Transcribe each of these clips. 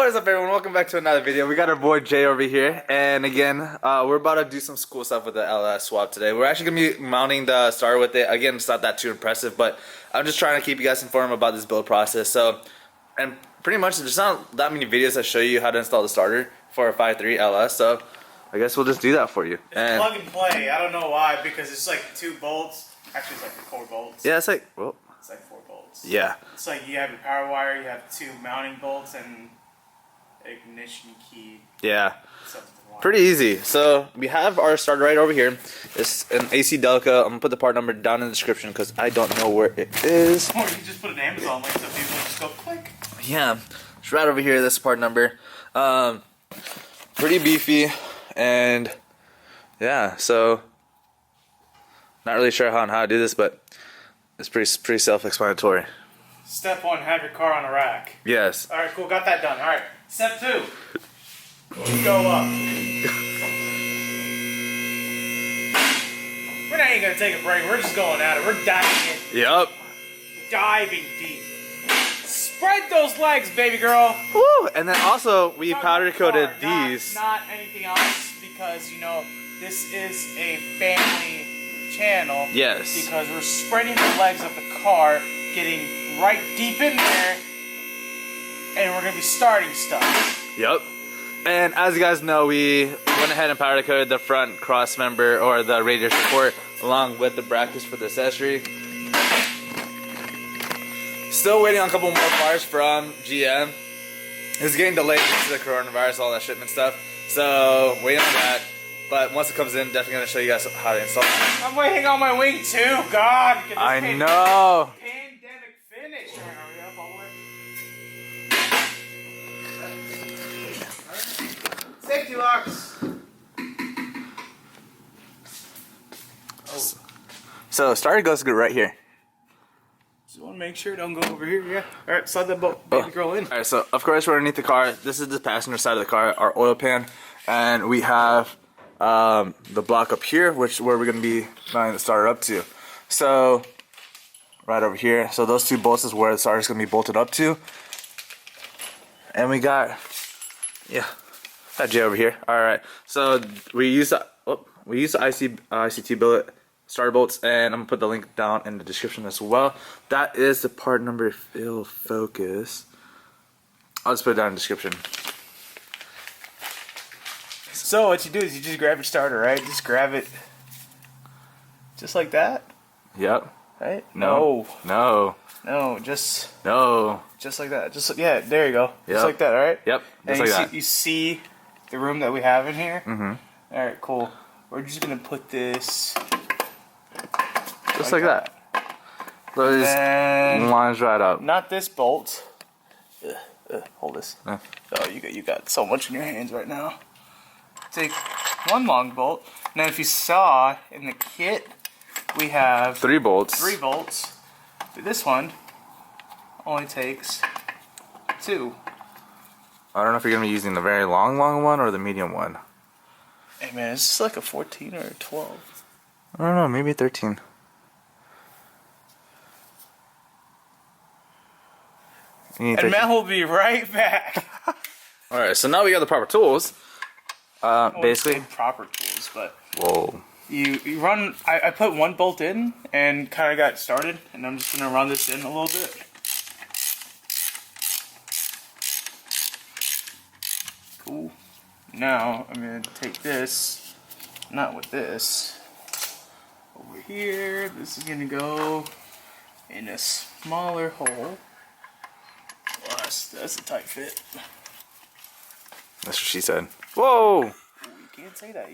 What is up, everyone? Welcome back to another video. We got our boy Jay over here, and again, we're about to do some cool stuff with the LS swap today. We're actually gonna be mounting the starter with it. Again, it's not that too impressive, but I'm just trying to keep you guys informed about this build process. So, and pretty much there's not that many videos that show you how to install the starter for a 5.3 LS. So, I guess we'll just do that for you. It's plug and play. I don't know why, because it's like 2 bolts. Actually, it's like 4 bolts. Yeah, it's like, well, it's like 4 bolts. Yeah. It's like you have your power wire, you have 2 mounting bolts, and ignition key. Yeah. Pretty easy. So we have our starter right over here. It's an AC Delica. I'm gonna put the part number down in the description because I don't know where it is. Or you can just put an Amazon link so people just go click. Yeah, it's right over here. This part number. Pretty beefy, and yeah. So not really sure how to do this, but it's pretty self-explanatory. Step 1: have your car on a rack. Yes. All right, cool. Got that done. All right. Step 2: go up. We're not even gonna take a break. We're just going at it. We're diving in. Yep. Diving deep. Spread those legs, baby girl. Woo! And then also we powder coated these. Not anything else, because you know this is a family channel. Yes. Because we're spreading the legs of the car, getting right deep in there, and we're gonna be starting stuff. Yep. And as you guys know, we went ahead and powder coated the front cross member or the radiator support along with the brackets for the accessory. Still waiting on a couple more parts from GM. It's getting delayed due to the coronavirus, all that shipment stuff. So waiting on that. But once it comes in, definitely gonna show you guys how to install it. I'm waiting on my wing too. God, get this I know. Pandemic finish. Hurry up, all the way. Safety locks. So starter goes good right here. Just want to make sure it don't go over here. Yeah. All right, slide that baby girl in. All right. So of course we're underneath the car. This is the passenger side of the car, our oil pan, and we have the block up here, which where we're gonna be mounting the starter up to. So right over here. So those 2 bolts is where the starter's gonna be bolted up to. And we got, yeah, that J over here. All right. So we use the ICT billet starter bolts, and I'm gonna put the link down in the description as well. That is the part number, if it'll focus. I'll just put it down in the description. So what you do is you just grab your starter, right? Just grab it, just like that. Yep. Right? No. Just like that. Just, yeah, there you go. Yep. Just like that, all right? Yep. And Just like that. You see the room that we have in here? Mm-hmm. All right, cool. We're just gonna put this just like that. So it just lines right up. Not this bolt. Hold this. Oh, you got so much in your hands right now. Take 1 long bolt. Now, if you saw in the kit, we have 3 bolts. 3 bolts. But this one only takes 2. I don't know if you're gonna be using the very long one or the medium one. Hey man, is this like a 14 or a 12? I don't know, maybe 13. And Matt will be right back. Alright, so now we got the proper tools. Basically proper tools, but whoa. You run. I put 1 bolt in and kind of got started, and I'm just gonna run this in a little bit. Cool. Now I'm gonna take this, not with this, over here. This is gonna go in a smaller hole. Well, that's a tight fit. That's what she said. Whoa! Ooh, you can't say that.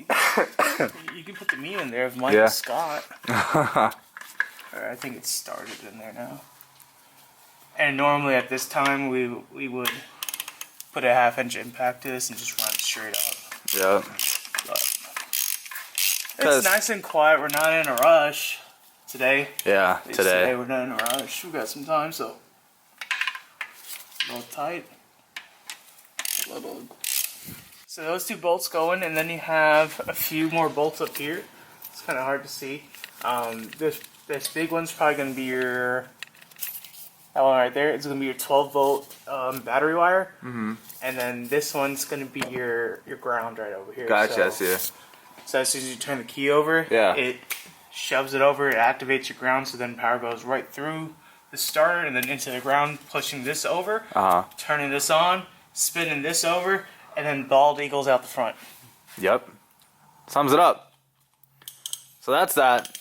You can put the me in there of Mike Scott. Alright, I think it's started in there now. And normally at this time we would put a 1/2-inch impact to this and just run it straight up. Yeah. But it's nice and quiet. We're not in a rush today. Yeah, today we're not in a rush. We got some time, so a little tight. A little. So those 2 bolts go in, and then you have a few more bolts up here. It's kind of hard to see. This big one's probably going to be your That one right there is going to be your 12-volt battery wire. And then this one's going to be your ground right over here. Gotcha, I see. So as soon as you turn the key over, it shoves it over, it activates your ground, so then power goes right through the starter and then into the ground, pushing this over, turning this on, spinning this over, and then bald eagles out the front. Yep. Sums it up. So that's that.